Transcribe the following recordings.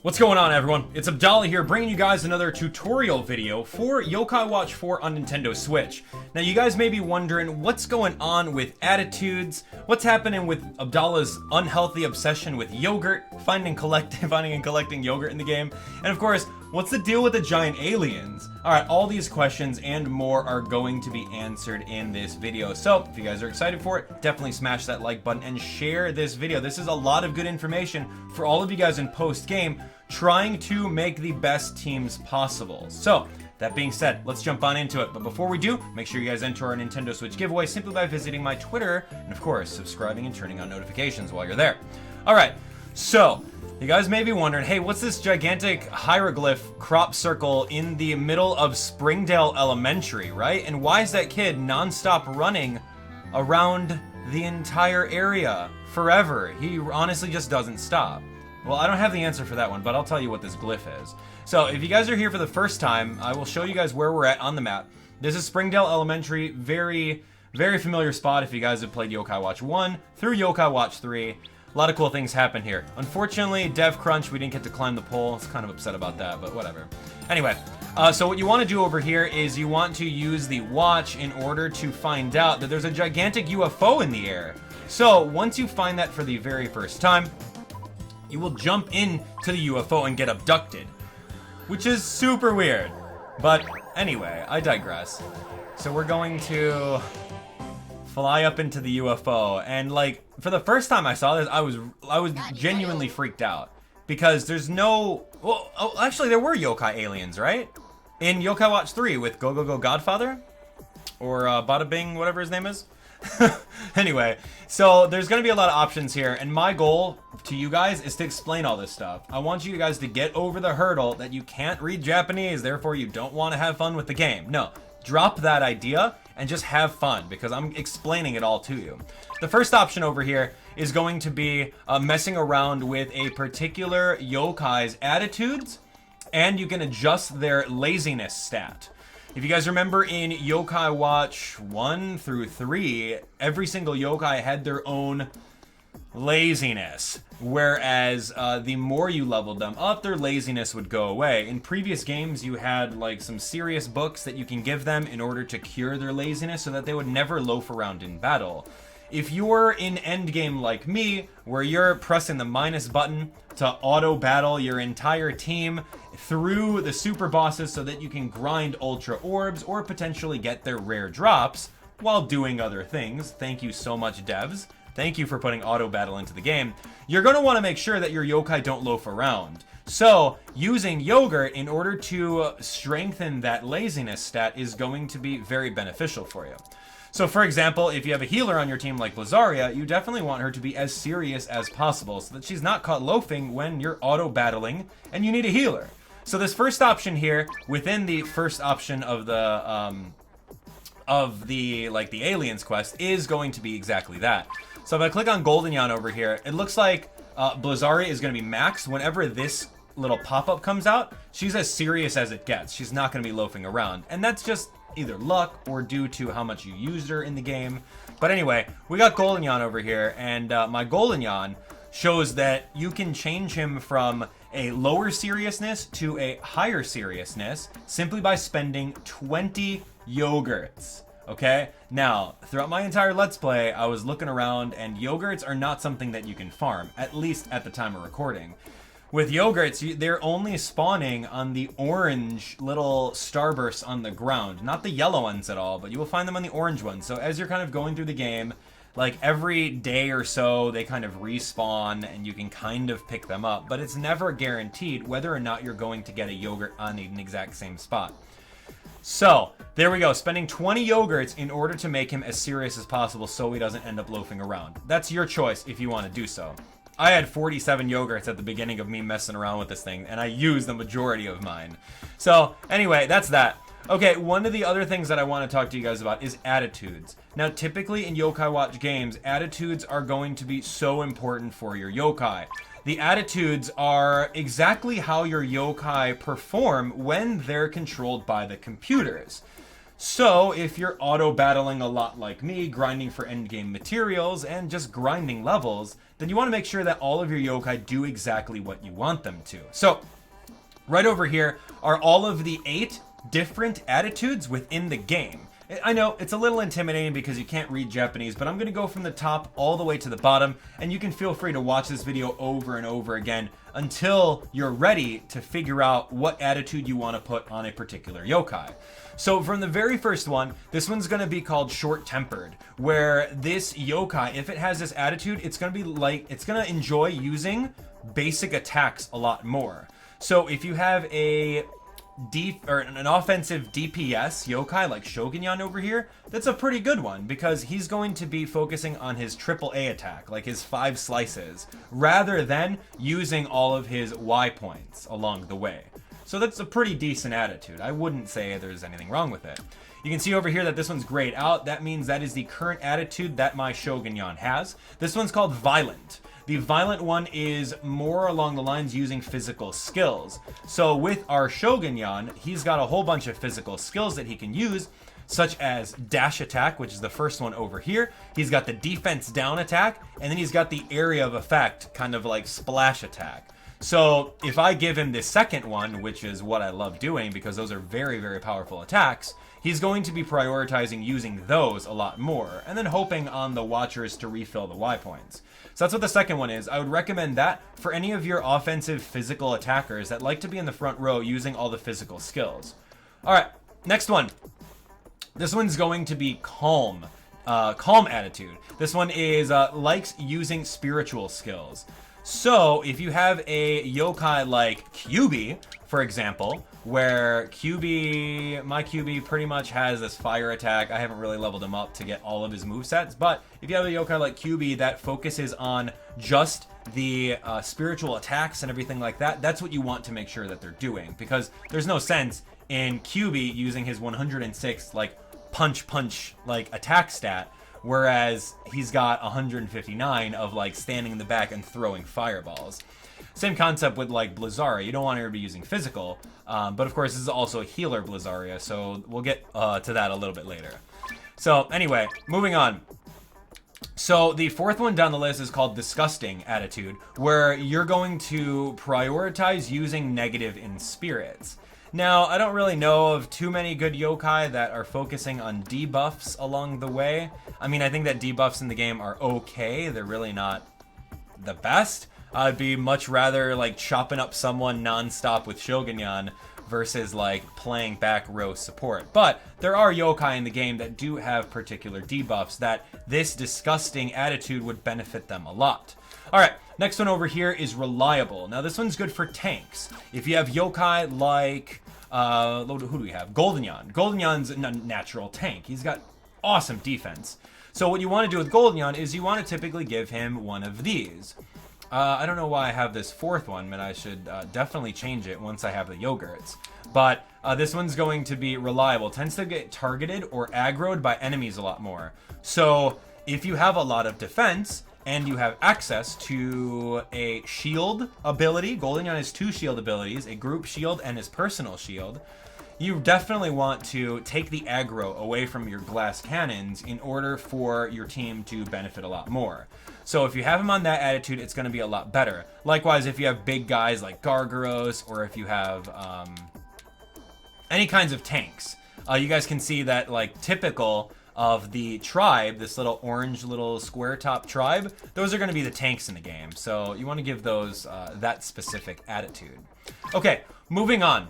What's going on, everyone? It's Abdallah here, bringing you guys another tutorial video for Yokai Watch 4 on Nintendo Switch. Now, you guys may be wondering what's going on with attitudes, what's happening with Abdallah's unhealthy obsession with yogurt, finding and collecting yogurt in the game, and of course, what's the deal with the giant aliens? Alright, all these questions and more are going to be answered in this video. So, if you guys are excited for it, definitely smash that like button and share this video. This is a lot of good information for all of you guys in post-game trying to make the best teams possible. So, that being said, let's jump on into it. But before we do, make sure you guys enter our Nintendo Switch giveaway simply by visiting my Twitter and, of course, subscribing and turning on notifications while you're there. Alright, so you guys may be wondering, hey, what's this gigantic hieroglyph crop circle in the middle of Springdale Elementary, right? And why is that kid non-stop running around the entire area forever? He honestly just doesn't stop. Well, I don't have the answer for that one, but I'll tell you what this glyph is. So, if you guys are here for the first time, I will show you guys where we're at on the map. This is Springdale Elementary, very familiar spot if you guys have played Yokai Watch 1 through Yokai Watch 3. A lot of cool things happen here. Unfortunately, Dev Crunch, we didn't get to climb the pole. I was kind of upset about that, but whatever. Anyway, so what you want to do over here is you want to use the watch in order to find out that there's a gigantic UFO in the air. So, once you find that for the very first time, you will jump into the UFO and get abducted, which is super weird. But anyway, I digress. So we're going to fly up into the UFO, and like for the first time I saw this, I was genuinely freaked out because there's no. Well, actually, there were yokai aliens, right? In Yokai Watch 3 with Go Go Go Godfather or Bada Bing, whatever his name is. Anyway, so there's going to be a lot of options here, and my goal to you guys is to explain all this stuff. I want you guys to get over the hurdle that you can't read Japanese, therefore you don't want to have fun with the game. No, drop that idea and just have fun, because I'm explaining it all to you. The first option over here is going to be messing around with a particular yokai's attitudes, and you can adjust their laziness stat. If you guys remember in Yokai Watch 1 through 3, every single yokai had their own laziness. Whereas the more you leveled them up, their laziness would go away. In previous games, you had like some serious books that you can give them in order to cure their laziness so that they would never loaf around in battle. If you're in endgame like me, where you're pressing the minus button to auto-battle your entire team through the super bosses so that you can grind ultra orbs or potentially get their rare drops while doing other things, thank you so much, devs. Thank you for putting auto-battle into the game. You're going to want to make sure that your yokai don't loaf around. So, using yogurt in order to strengthen that laziness stat is going to be very beneficial for you. So, for example, if you have a healer on your team like Blazaria, you definitely want her to be as serious as possible so that she's not caught loafing when you're auto-battling and you need a healer. So this first option here, within the first option of the aliens quest, is going to be exactly that. So if I click on Golden Yan over here, it looks like Blazaria is going to be maxed. Whenever this little pop-up comes out, she's as serious as it gets. She's not going to be loafing around. And that's just either luck or due to how much you used her in the game. But anyway, we got Golden Yan over here, and my Golden Yan shows that you can change him from a lower seriousness to a higher seriousness simply by spending 20 yogurts. Okay? Now, throughout my entire Let's Play, I was looking around, and yogurts are not something that you can farm, at least at the time of recording. With yogurts, they're only spawning on the orange little starbursts on the ground. Not the yellow ones at all, but you will find them on the orange ones. So as you're kind of going through the game, like every day or so, they kind of respawn and you can kind of pick them up. But it's never guaranteed whether or not you're going to get a yogurt on an exact same spot. So, there we go, spending 20 yogurts in order to make him as serious as possible so he doesn't end up loafing around. That's your choice if you want to do so. I had 47 yogurts at the beginning of me messing around with this thing, and I used the majority of mine. So, anyway, that's that. Okay, one of the other things that I want to talk to you guys about is attitudes. Now, typically in Yokai Watch games, attitudes are going to be so important for your yokai. The attitudes are exactly how your yokai perform when they're controlled by the computers. So if you're auto battling a lot like me, grinding for endgame materials and just grinding levels, then you want to make sure that all of your yokai do exactly what you want them to. So right over here are all of the 8 different attitudes within the game. I know it's a little intimidating because you can't read Japanese, but I'm going to go from the top all the way to the bottom, and you can feel free to watch this video over and over again until you're ready to figure out what attitude you want to put on a particular yokai. So from the very first one, this one's going to be called short-tempered, where this yokai, if it has this attitude, it's going to be like, it's going to enjoy using basic attacks a lot more. So if you have an offensive DPS yokai like Shogunyan over here, that's a pretty good one because he's going to be focusing on his AAA attack, like his 5 slices, rather than using all of his Y points along the way. So that's a pretty decent attitude. I wouldn't say there's anything wrong with it. You can see over here that this one's grayed out. That means that is the current attitude that my Shogunyan has. This one's called Violent. The Violent one is more along the lines using physical skills. So with our Shogunyan, he's got a whole bunch of physical skills that he can use, such as dash attack, which is the first one over here. He's got the defense down attack, and then he's got the area of effect, kind of like splash attack. So if I give him this second one, which is what I love doing because those are very, very powerful attacks, he's going to be prioritizing using those a lot more, and then hoping on the watchers to refill the Y points. So that's what the second one is. I would recommend that for any of your offensive physical attackers that like to be in the front row using all the physical skills. All right, next one. This one's going to be Calm. Calm attitude. This one is likes using spiritual skills. So if you have a yokai like QB, for example, where my QB pretty much has this fire attack. I haven't really leveled him up to get all of his movesets, but if you have a yokai like QB that focuses on just the spiritual attacks and everything like that, that's what you want to make sure that they're doing, because there's no sense in QB using his 106 like punch like attack stat, whereas he's got 159 of like standing in the back and throwing fireballs. Same concept with like Blizzaria. You don't want her to be using physical, but of course this is also a healer Blizzaria, so we'll get to that a little bit later. So anyway, moving on. So the fourth one down the list is called Disgusting Attitude, where you're going to prioritize using negative in spirits. Now, I don't really know of too many good yokai that are focusing on debuffs along the way. I mean, I think that debuffs in the game are okay. They're really not the best. I'd be much rather like chopping up someone non-stop with Shogunyan versus like playing back row support. But there are yokai in the game that do have particular debuffs that this disgusting attitude would benefit them a lot. All right, next one over here is Reliable. Now this one's good for tanks. If you have yokai like, who do we have? Goldenyan. Goldenyan's a natural tank. He's got awesome defense. So what you want to do with Goldenyan is you want to typically give him one of these. I don't know why I have this fourth one, but I should definitely change it once I have the yogurts. But this one's going to be Reliable. Tends to get targeted or aggroed by enemies a lot more. So if you have a lot of defense and you have access to a shield ability, Goldenyan has 2 shield abilities, a group shield and his personal shield, you definitely want to take the aggro away from your glass cannons in order for your team to benefit a lot more. So if you have him on that attitude, it's going to be a lot better. Likewise, if you have big guys like Gargaros, or if you have any kinds of tanks, you guys can see that like typical of the tribe, this little orange little square top tribe, those are going to be the tanks in the game. So you want to give those that specific attitude. Okay, moving on.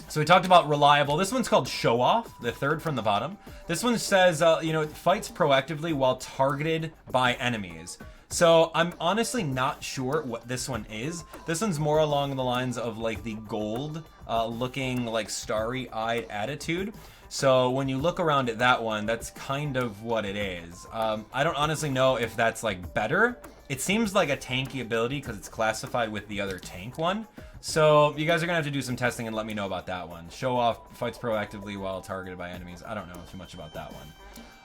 So we talked about Reliable. This one's called Show Off, the third from the bottom. This one says, it fights proactively while targeted by enemies. So I'm honestly not sure what this one is. This one's more along the lines of like the gold looking like starry-eyed attitude. So when you look around at that one, that's kind of what it is. I don't honestly know if that's like better. It seems like a tanky ability because it's classified with the other tank one. So you guys are going to have to do some testing and let me know about that one. Show Off fights proactively while targeted by enemies. I don't know too much about that one.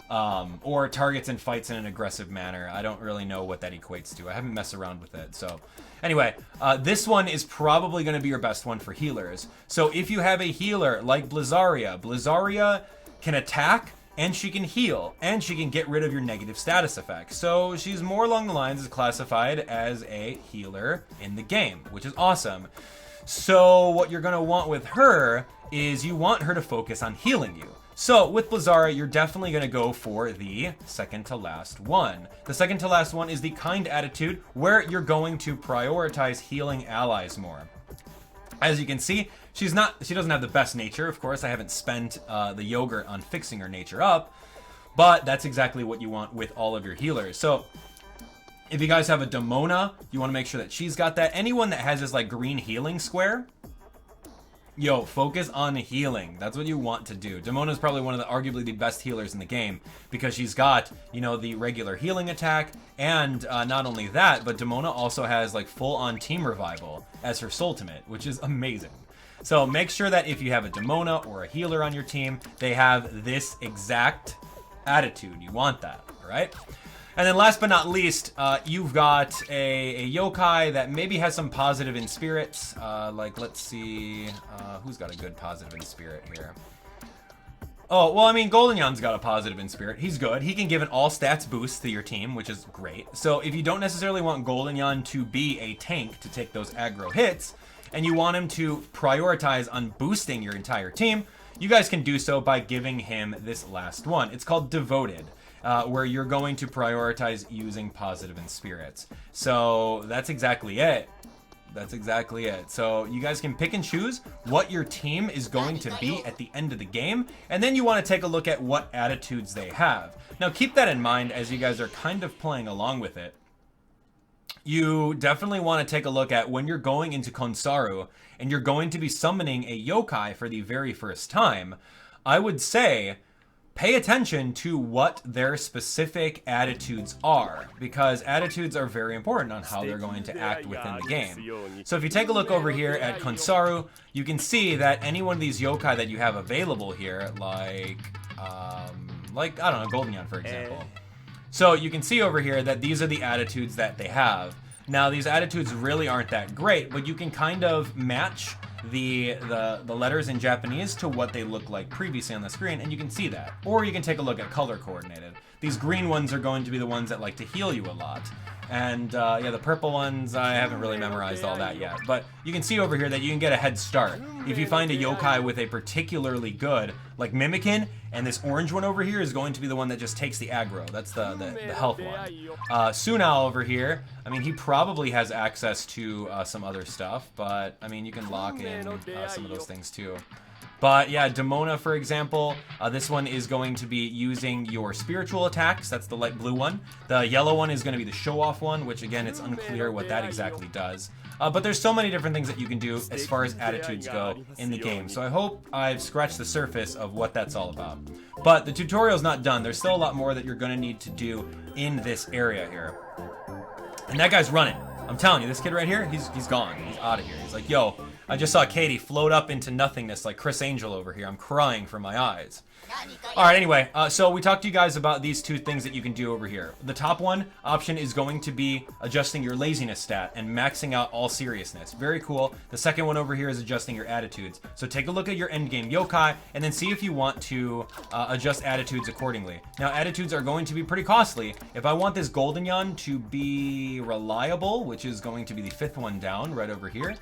or targets and fights in an aggressive manner. I don't really know what that equates to. I haven't messed around with it. So anyway, this one is probably going to be your best one for healers. So if you have a healer like Blizzaria can attack and she can heal and she can get rid of your negative status effects. So she's more along the lines as classified as a healer in the game, which is awesome. So what you're going to want with her is you want her to focus on healing you. So with Blizzaria, you're definitely going to go for the second to last one. The second to last one is the kind attitude, where you're going to prioritize healing allies more. As you can see, she doesn't have the best nature. Of course, I haven't spent the yogurt on fixing her nature up, but that's exactly what you want with all of your healers. So if you guys have a Demona, you want to make sure that she's got that. Anyone that has this like green healing square, yo, focus on healing. That's what you want to do. Demona is probably one of the arguably the best healers in the game because she's got, you know, the regular healing attack, and not only that, but Demona also has like full-on team revival as her ultimate, which is amazing. So make sure that if you have a Demona or a healer on your team, they have this exact attitude. You want that, all right? And then last but not least, you've got a yokai that maybe has some positive in spirits. Like, let's see, who's got a good positive in spirit here? Oh, well, I mean, Goldenyan's got a positive in spirit. He's good. He can give an all stats boost to your team, which is great. So if you don't necessarily want Goldenyan to be a tank to take those aggro hits, and you want him to prioritize on boosting your entire team, you guys can do so by giving him this last one. It's called Devoted. Where you're going to prioritize using positive in spirits. So that's exactly it. That's exactly it. So you guys can pick and choose what your team is going to be at the end of the game, and then you want to take a look at what attitudes they have. Now keep that in mind as you guys are kind of playing along with it. You definitely want to take a look at when you're going into Konsaru and you're going to be summoning a yokai for the very first time. I would say pay attention to what their specific attitudes are, because attitudes are very important on how they're going to act within the game. So if you take a look over here at Konsaru, you can see that any one of these yokai that you have available here, like I don't know, Goldenyan, for example. So you can see over here that these are the attitudes that they have. Now, these attitudes really aren't that great, but you can kind of match the letters in Japanese to what they look like previously on the screen, and you can see that. Or you can take a look at color coordinated. These green ones are going to be the ones that like to heal you a lot. And yeah, the purple ones, I haven't really memorized all that yet. But you can see over here that you can get a head start. If you find a yokai with a particularly good, like Mimikin, and this orange one over here is going to be the one that just takes the aggro. That's the health one. Sunao over here, I mean, he probably has access to some other stuff, but I mean, you can lock in some of those things too. But yeah, Demona, for example, this one is going to be using your spiritual attacks. That's the light blue one. The yellow one is going to be the show-off one, which again, it's unclear what that exactly does. But there's so many different things that you can do as far as attitudes go in the game. So I hope I've scratched the surface of what that's all about. But the tutorial's not done. There's still a lot more that you're going to need to do in this area here. And that guy's running. I'm telling you, this kid right here, he's gone. He's out of here. He's like, yo, I just saw Katie float up into nothingness like Chris Angel over here. I'm crying from my eyes. All right, anyway, so we talked to you guys about these two things that you can do over here. The top one option is going to be adjusting your laziness stat and maxing out all seriousness. Very cool. The second one over here is adjusting your attitudes. So take a look at your endgame yokai and then see if you want to adjust attitudes accordingly. Now, attitudes are going to be pretty costly. If I want this Goldenyan to be reliable, which is going to be the fifth one down right over here,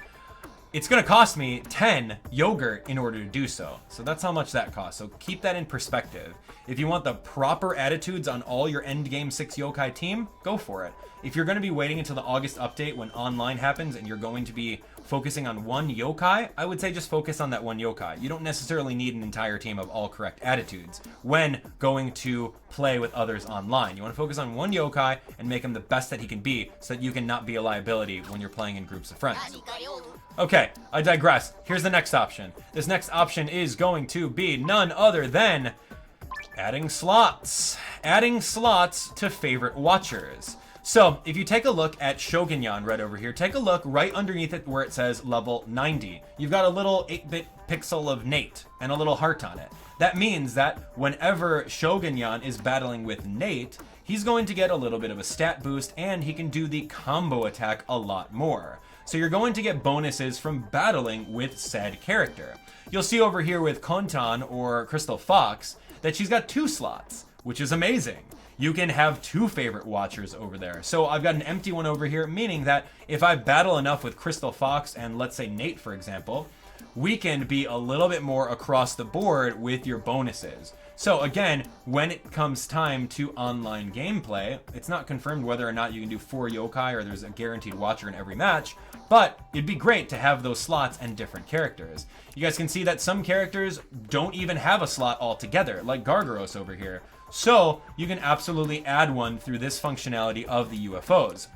it's going to cost me 10 yogurt in order to do so. So that's how much that costs. So keep that in perspective. If you want the proper attitudes on all your endgame 6 yokai team, go for it. If you're going to be waiting until the August update when online happens and you're going to be focusing on one yokai, I would say just focus on that one yokai. You don't necessarily need an entire team of all correct attitudes when going to play with others online. You want to focus on one yokai and make him the best that he can be so that you can not be a liability when you're playing in groups of friends. Okay, I digress. Here's the next option. This next option is going to be none other than adding slots. Adding slots to favorite watchers. So if you take a look at Shogunyan right over here, take a look right underneath it where it says level 90. You've got a little 8-bit pixel of Nate and a little heart on it. That means that whenever Shogunyan is battling with Nate, he's going to get a little bit of a stat boost and he can do the combo attack a lot more. So you're going to get bonuses from battling with said character. You'll see over here with Kontan or Crystal Fox that she's got 2 slots, which is amazing. You can have 2 favorite watchers over there. So I've got an empty one over here, meaning that if I battle enough with Crystal Fox and let's say Nate, for example, we can be a little bit more across the board with your bonuses. So again, when it comes time to online gameplay, it's not confirmed whether or not you can do 4 yokai or there's a guaranteed watcher in every match, but it'd be great to have those slots and different characters. You guys can see that some characters don't even have a slot altogether, like Gargaros over here. So you can absolutely add one through this functionality of the UFOs.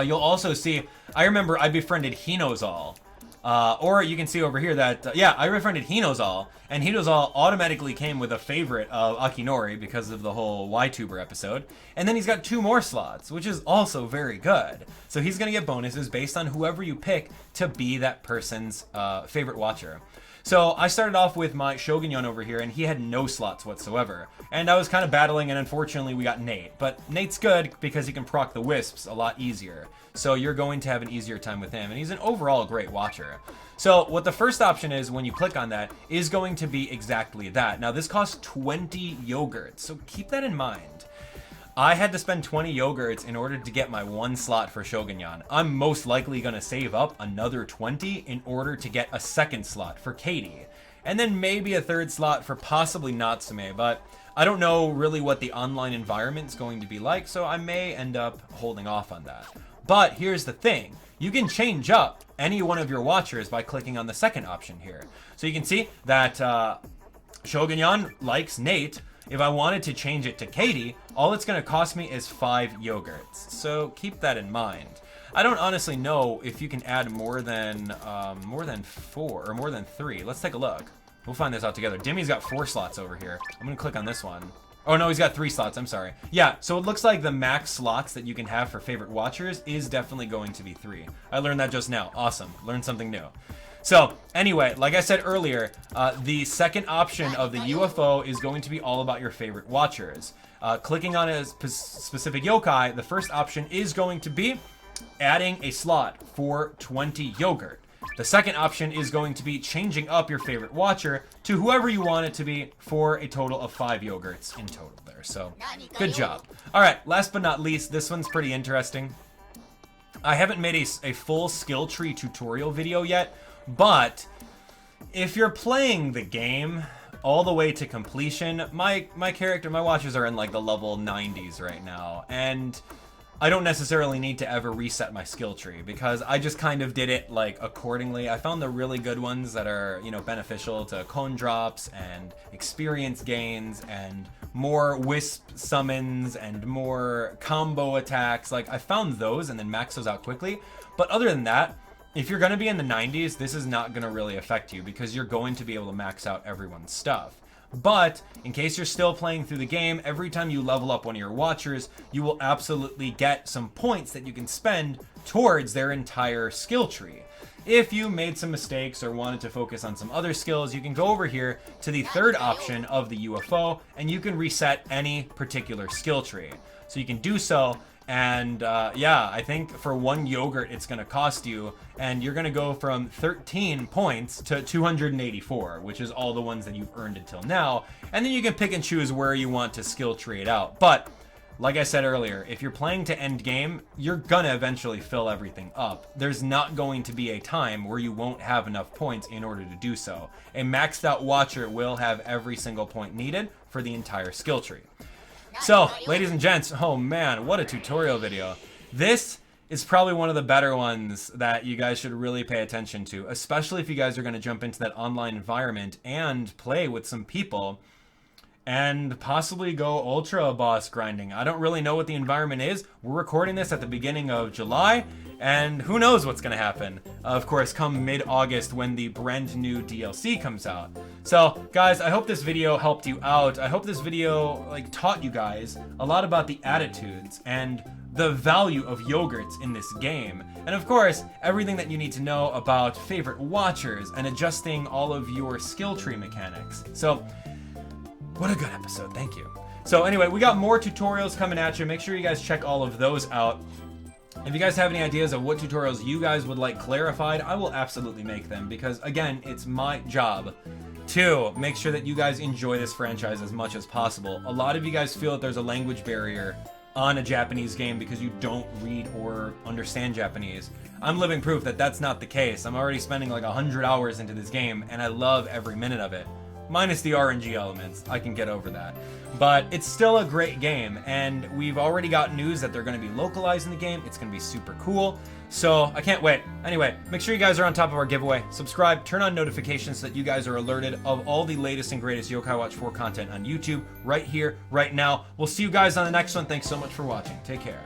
You'll also see, I remember I befriended Hinozal. Or you can see over here that, yeah, I befriended Hinozal, and Hinozal automatically came with a favorite of Akinori because of the whole YTuber episode. And then he's got 2 more slots, which is also very good. So he's going to get bonuses based on whoever you pick to be that person's favorite watcher. So I started off with my Shogunyan over here, and he had no slots whatsoever. And I was kind of battling, and unfortunately we got Nate. But Nate's good because he can proc the wisps a lot easier. So you're going to have an easier time with him, and he's an overall great watcher. So what the first option is when you click on that is going to be exactly that. Now this costs 20 yogurts, so keep that in mind. I had to spend 20 yogurts in order to get my 1 slot for Shogunyan. I'm most likely going to save up another 20 in order to get a 2nd slot for Katie. And then maybe a 3rd slot for possibly Natsume, but I don't know really what the online environment's going to be like, so I may end up holding off on that. But here's the thing. You can change up any one of your watchers by clicking on the 2nd option here. So you can see that Shogunyan likes Nate. If I wanted to change it to Katie, all it's going to cost me is 5 yogurts. So keep that in mind. I don't honestly know if you can add more than 4 or more than 3. Let's take a look. We'll find this out together. Dimmy's got 4 slots over here. I'm going to click on this one. Oh no, he's got 3 slots, I'm sorry. Yeah, so it looks like the max slots that you can have for favorite watchers is definitely going to be 3. I learned that just now. Awesome. Learned something new. So anyway, like I said earlier, the 2nd option of the UFO is going to be all about your favorite watchers. Clicking on a specific yokai, the first option is going to be adding a slot for 20 yogurt. The 2nd option is going to be changing up your favorite watcher to whoever you want it to be for a total of 5 yogurts in total there. So good job. All right, last but not least, this one's pretty interesting. I haven't made a full skill tree tutorial video yet, but if you're playing the game all the way to completion, my watchers are in like the level 90s right now, and I don't necessarily need to ever reset my skill tree because I just kind of did it like accordingly. I found the really good ones that are, you know, beneficial to cone drops and experience gains and more wisp summons and more combo attacks. Like I found those and then maxed those out quickly. But other than that, if you're going to be in the 90s, this is not going to really affect you because you're going to be able to max out everyone's stuff. But in case you're still playing through the game, every time you level up one of your watchers, you will absolutely get some points that you can spend towards their entire skill tree. If you made some mistakes or wanted to focus on some other skills, you can go over here to the 3rd option of the UFO and you can reset any particular skill tree. So you can do so. And yeah, I think for 1 yogurt it's going to cost you, and you're going to go from 13 points to 284, which is all the ones that you've earned until now. And then you can pick and choose where you want to skill tree it out. But like I said earlier, if you're playing to end game, you're going to eventually fill everything up. There's not going to be a time where you won't have enough points in order to do so. A maxed out watcher will have every single point needed for the entire skill tree. So, ladies and gents, oh man, what a tutorial video. This is probably one of the better ones that you guys should really pay attention to, especially if you guys are going to jump into that online environment and play with some people and possibly go ultra boss grinding. I don't really know what the environment is. We're recording this at the beginning of July, and who knows what's going to happen, of course, come mid-August when the brand new DLC comes out. So, guys, I hope this video helped you out. I hope this video taught you guys a lot about the attitudes and the value of yogurts in this game, and of course, everything that you need to know about favorite watchers and adjusting all of your skill tree mechanics. So, what a good episode, thank you. So anyway, we got more tutorials coming at you. Make sure you guys check all of those out. If you guys have any ideas of what tutorials you guys would like clarified, I will absolutely make them, because again, it's my job to make sure that you guys enjoy this franchise as much as possible. A lot of you guys feel that there's a language barrier on a Japanese game because you don't read or understand Japanese. I'm living proof that that's not the case. I'm already spending like 100 hours into this game, and I love every minute of it. Minus the RNG elements, I can get over that. But it's still a great game, and we've already got news that they're going to be localizing the game. It's going to be super cool, so I can't wait. Anyway, make sure you guys are on top of our giveaway. Subscribe, turn on notifications so that you guys are alerted of all the latest and greatest Yokai Watch 4 content on YouTube right here, right now. We'll see you guys on the next one. Thanks so much for watching. Take care.